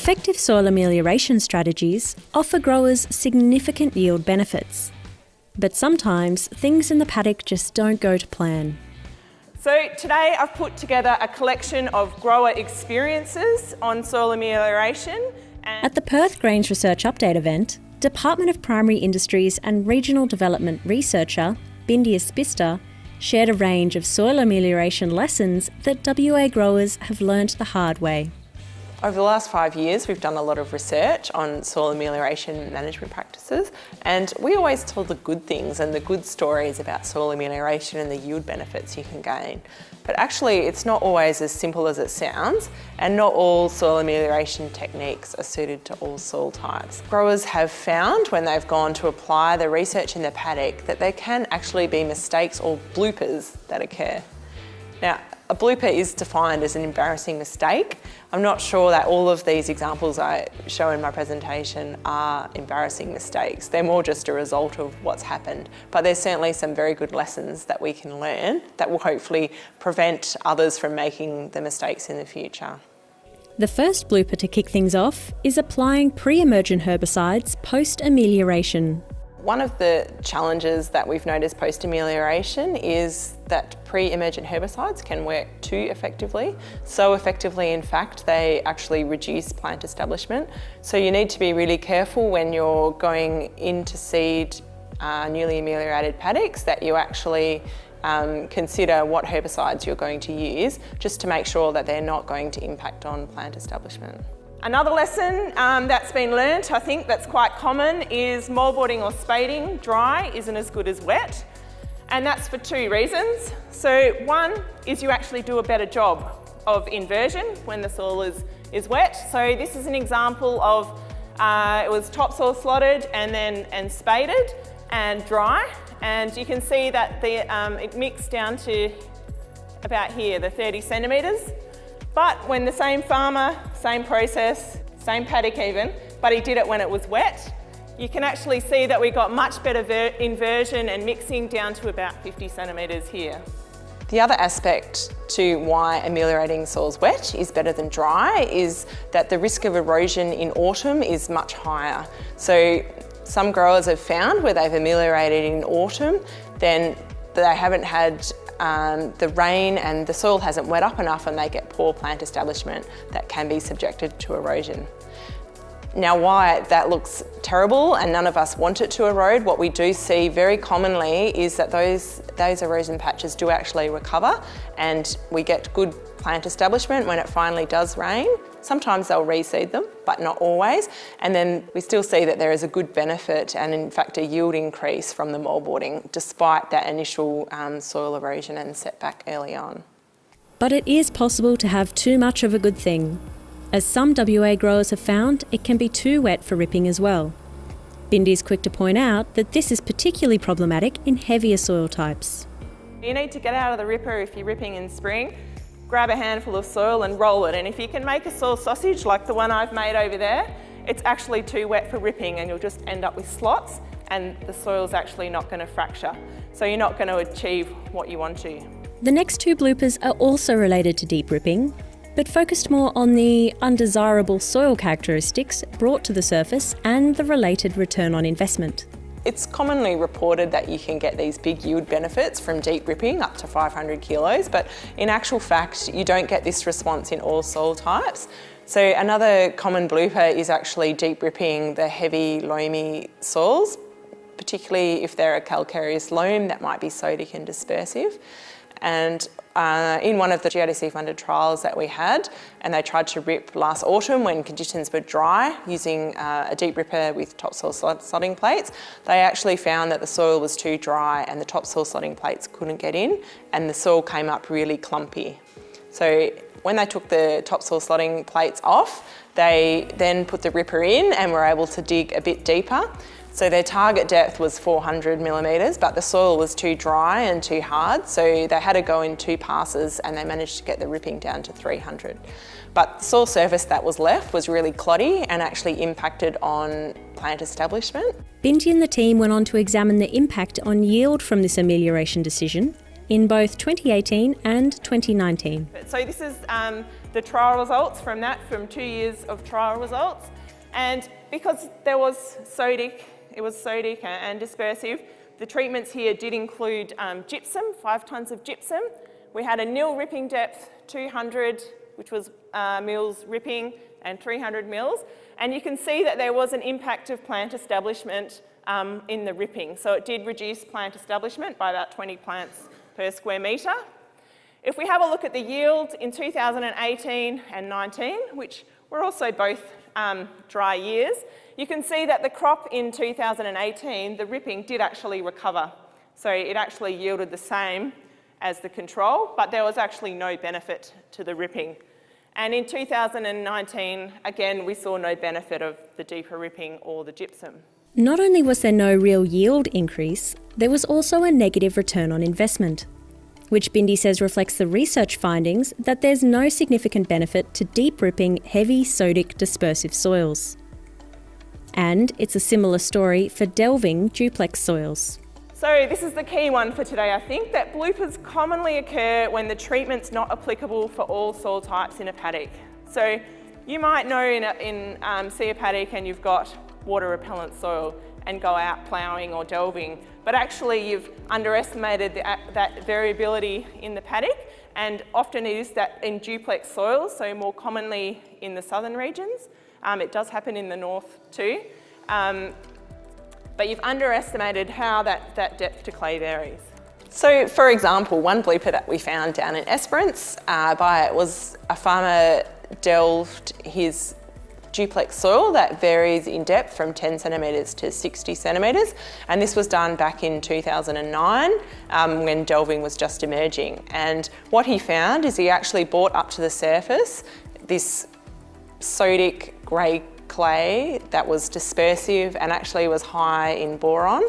Effective soil amelioration strategies offer growers significant yield benefits. But sometimes things in the paddock just don't go to plan. So today I've put together a collection of grower experiences on soil amelioration. At the Perth Grains Research Update event, Department of Primary Industries and Regional Development researcher Bindia Spista shared a range of soil amelioration lessons that WA growers have learnt the hard way. Over the last 5 years, we've done a lot of research on soil amelioration management practices, and we always tell the good things and the good stories about soil amelioration and the yield benefits you can gain. But actually, it's not always as simple as it sounds, and not all soil amelioration techniques are suited to all soil types. Growers have found when they've gone to apply the research in the paddock that there can actually be mistakes or bloopers that occur. Now, a blooper is defined as an embarrassing mistake. I'm not sure that all of these examples I show in my presentation are embarrassing mistakes. They're more just a result of what's happened. But there's certainly some very good lessons that we can learn that will hopefully prevent others from making the mistakes in the future. The first blooper to kick things off is applying pre-emergent herbicides post-amelioration. One of the challenges that we've noticed post-amelioration is that pre-emergent herbicides can work too effectively. So effectively, in fact, they actually reduce plant establishment. So you need to be really careful when you're going in to seed newly ameliorated paddocks that you actually consider what herbicides you're going to use, just to make sure that they're not going to impact on plant establishment. Another lesson that's been learnt, I think that's quite common, is moldboarding or spading dry isn't as good as wet. And that's for two reasons. So one is you actually do a better job of inversion when the soil is wet. So this is an example of, it was topsoil slotted and spaded and dry. And you can see that it mixed down to about here, the 30 centimetres. But when the same farmer, same process, same paddock even, but he did it when it was wet, you can actually see that we got much better inversion and mixing down to about 50 centimetres here. The other aspect to why ameliorating soils wet is better than dry is that the risk of erosion in autumn is much higher. So some growers have found where they've ameliorated in autumn, then they haven't had the rain and the soil hasn't wet up enough and they get poor plant establishment that can be subjected to erosion. Now, why that looks terrible and none of us want it to erode, what we do see very commonly is that those erosion patches do actually recover and we get good plant establishment when it finally does rain. Sometimes they'll reseed them, but not always. And then we still see that there is a good benefit and in fact a yield increase from the moldboarding despite that initial soil erosion and setback early on. But it is possible to have too much of a good thing. As some WA growers have found, it can be too wet for ripping as well. Bindi's quick to point out that this is particularly problematic in heavier soil types. You need to get out of the ripper if you're ripping in spring, grab a handful of soil and roll it. And if you can make a soil sausage like the one I've made over there, it's actually too wet for ripping and you'll just end up with slots and the soil's actually not going to fracture. So you're not going to achieve what you want to. The next two bloopers are also related to deep ripping, but focused more on the undesirable soil characteristics brought to the surface and the related return on investment. It's commonly reported that you can get these big yield benefits from deep ripping up to 500 kilos, but in actual fact, you don't get this response in all soil types. So another common blooper is actually deep ripping the heavy loamy soils, particularly if they're a calcareous loam that might be sodic and dispersive. And in one of the Grdc funded trials that we had, and they tried to rip last autumn when conditions were dry using a deep ripper with topsoil slotting plates, they actually found that the soil was too dry and the topsoil slotting plates couldn't get in and the soil came up really clumpy. So when they took the topsoil slotting plates off, they then put the ripper in and were able to dig a bit deeper. So their target depth was 400 millimetres, but the soil was too dry and too hard, so they had to go in 2 passes and they managed to get the ripping down to 300. But the soil surface that was left was really cloddy and actually impacted on plant establishment. Bindy and the team went on to examine the impact on yield from this amelioration decision in both 2018 and 2019. So this is the trial results from 2 years of trial results. And because there was sodic, it was sodic and dispersive, the treatments here did include gypsum, 5 tonnes of gypsum. We had a nil ripping depth, 200, which was mils ripping, and 300 mils. And you can see that there was an impact of plant establishment in the ripping. So it did reduce plant establishment by about 20 plants per square metre. If we have a look at the yield in 2018 and 19, which were also both dry years, you can see that the crop in 2018, the ripping did actually recover. So it actually yielded the same as the control, but there was actually no benefit to the ripping. And in 2019, again, we saw no benefit of the deeper ripping or the gypsum. Not only was there no real yield increase, there was also a negative return on investment, which Bindi says reflects the research findings that there's no significant benefit to deep ripping heavy sodic dispersive soils. And it's a similar story for delving duplex soils. So this is the key one for today, I think, that bloopers commonly occur when the treatment's not applicable for all soil types in a paddock. So you might know see a paddock and you've got water repellent soil and go out ploughing or delving, but actually you've underestimated that variability in the paddock, and often it is that in duplex soils, so more commonly in the southern regions. It does happen in the north too. But you've underestimated how that depth to clay varies. So for example, one blooper that we found down in Esperance was a farmer delved his duplex soil that varies in depth from 10 centimetres to 60 centimetres, and this was done back in 2009 when delving was just emerging. And what he found is he actually brought up to the surface this sodic grey clay that was dispersive and actually was high in boron.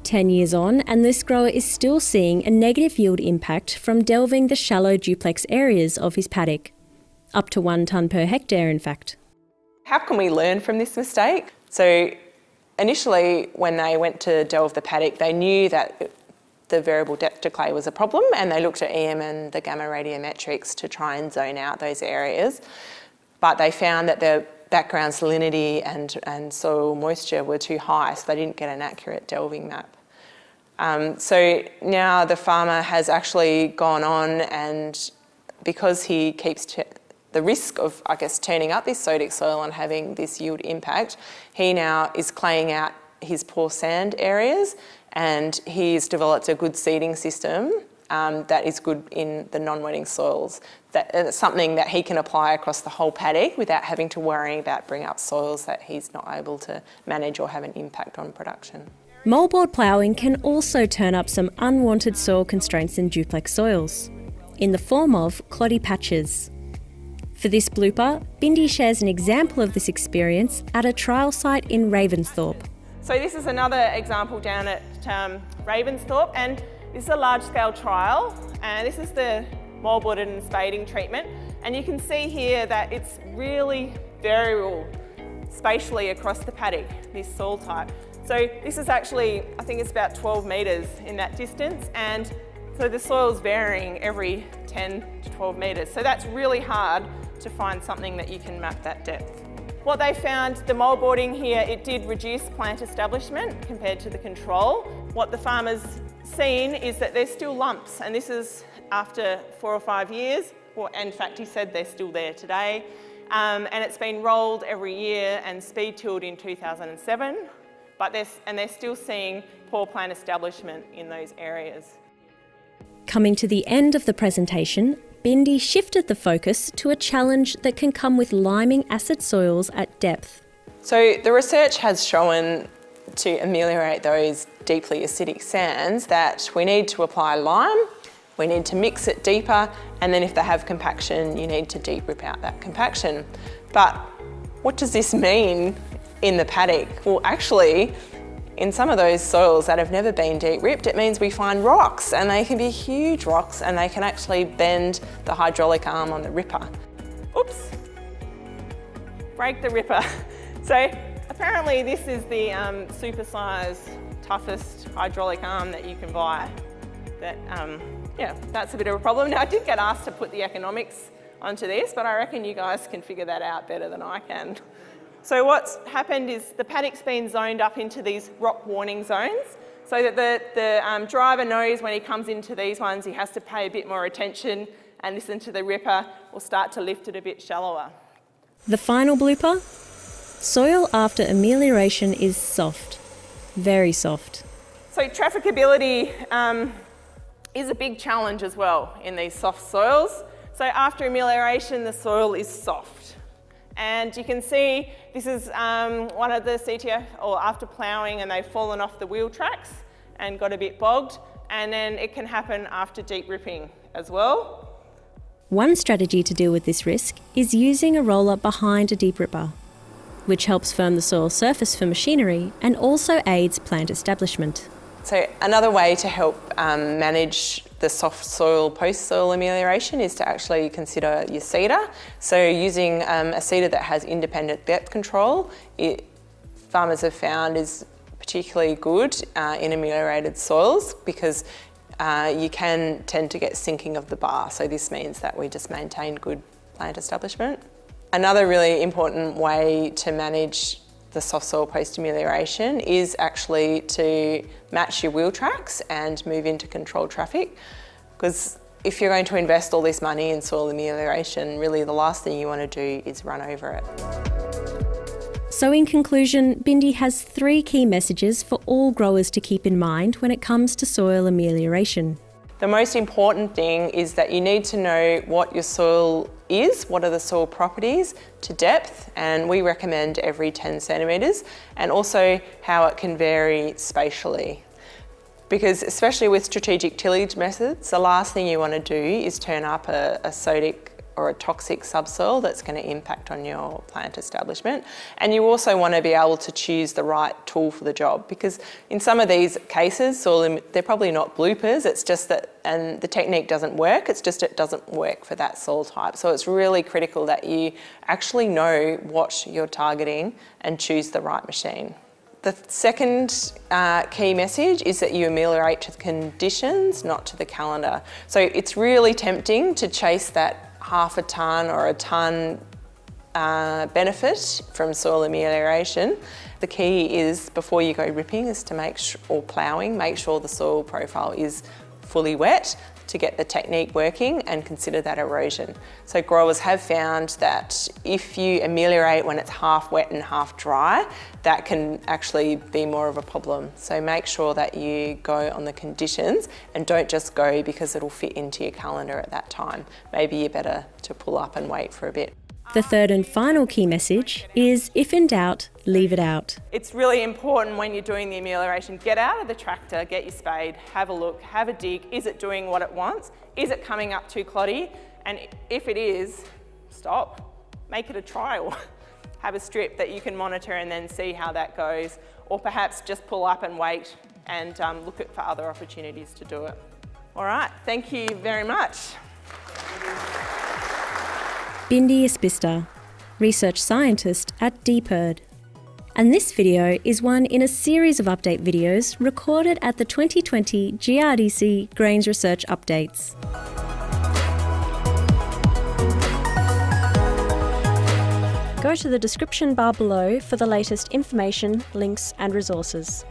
10 years on, and this grower is still seeing a negative yield impact from delving the shallow duplex areas of his paddock. Up to 1 tonne per hectare, in fact. How can we learn from this mistake? So initially, when they went to delve the paddock, they knew that the variable depth to clay was a problem, and they looked at EM and the gamma radiometrics to try and zone out those areas. But they found that the background salinity and soil moisture were too high, so they didn't get an accurate delving map. So now the farmer has actually gone on, and because he keeps the risk of, turning up this sodic soil and having this yield impact, he now is claying out his poor sand areas, and he's developed a good seeding system that is good in the non-wetting soils. That's something that he can apply across the whole paddock without having to worry about bringing up soils that he's not able to manage or have an impact on production. Moldboard ploughing can also turn up some unwanted soil constraints in duplex soils, in the form of cloddy patches. For this blooper, Bindi shares an example of this experience at a trial site in Ravensthorpe. So this is another example down at Ravensthorpe, and this is a large-scale trial, and this is the moldboarded and spading treatment. And you can see here that it's really variable spatially across the paddock, this soil type. So this is actually, I think it's about 12 metres in that distance, and so the soil's varying every 10 to 12 metres. So that's really hard to find something that you can map that depth. What they found, the moldboarding here, it did reduce plant establishment compared to the control. What the farmer's seen is that there's still lumps, and this is after 4 or 5 years. Well, in fact, he said they're still there today. And it's been rolled every year and speed tilled in 2007, but they're still seeing poor plant establishment in those areas. Coming to the end of the presentation, Bindi shifted the focus to a challenge that can come with liming acid soils at depth. So the research has shown to ameliorate those deeply acidic sands that we need to apply lime, we need to mix it deeper, and then if they have compaction, you need to deep rip out that compaction. But what does this mean in the paddock? Well, actually, in some of those soils that have never been deep ripped, it means we find rocks, and they can be huge rocks, and they can actually bend the hydraulic arm on the ripper. Oops, break the ripper. So apparently this is the supersized, toughest hydraulic arm that you can buy that yeah, that's a bit of a problem. Now, I did get asked to put the economics onto this, but I reckon you guys can figure that out better than I can. So what's happened is the paddock's been zoned up into these rock warning zones, so that the driver knows when he comes into these ones he has to pay a bit more attention and listen to the ripper or start to lift it a bit shallower. The final blooper? Soil after amelioration is soft. Very soft. So trafficability is a big challenge as well in these soft soils. So after amelioration, the soil is soft. And you can see this is one of the CTF, or after ploughing and they've fallen off the wheel tracks and got a bit bogged. And then it can happen after deep ripping as well. One strategy to deal with this risk is using a roller behind a deep ripper, which helps firm the soil surface for machinery and also aids plant establishment. So another way to help manage the soft soil post-soil amelioration is to actually consider your seeder. So using a seeder that has independent depth control, farmers have found is particularly good in ameliorated soils because you can tend to get sinking of the bar. So this means that we just maintain good plant establishment. Another really important way to manage the soft soil post-amelioration is actually to match your wheel tracks and move into controlled traffic, because if you're going to invest all this money in soil amelioration, really the last thing you want to do is run over it. So in conclusion, Bindi has 3 key messages for all growers to keep in mind when it comes to soil amelioration. The most important thing is that you need to know what your soil is, what are the soil properties to depth, and we recommend every 10 centimetres, and also how it can vary spatially. Because especially with strategic tillage methods, the last thing you want to do is turn up a sodic or a toxic subsoil that's going to impact on your plant establishment. And you also want to be able to choose the right tool for the job, because in some of these cases, they're probably not bloopers, it's just that, and the technique doesn't work, it's just it doesn't work for that soil type. So it's really critical that you actually know what you're targeting and choose the right machine. The second key message is that you ameliorate to the conditions, not to the calendar. So it's really tempting to chase that half a tonne or a tonne benefit from soil amelioration. The key is, before you go ripping, is to or ploughing, make sure the soil profile is fully wet to get the technique working, and consider that erosion. So growers have found that if you ameliorate when it's half wet and half dry, that can actually be more of a problem. So make sure that you go on the conditions and don't just go because it'll fit into your calendar at that time. Maybe you're better to pull up and wait for a bit. The third and final key message is, if in doubt, leave it out. It's really important when you're doing the amelioration, get out of the tractor, get your spade, have a look, have a dig. Is it doing what it wants? Is it coming up too cloddy? And if it is, stop, make it a trial. Have a strip that you can monitor and then see how that goes. Or perhaps just pull up and wait and look for other opportunities to do it. All right, thank you very much. Bindi Ispista, research scientist at DPIRD. And this video is one in a series of update videos recorded at the 2020 Grdc Grains Research Updates. Go to the description bar below for the latest information, links and resources.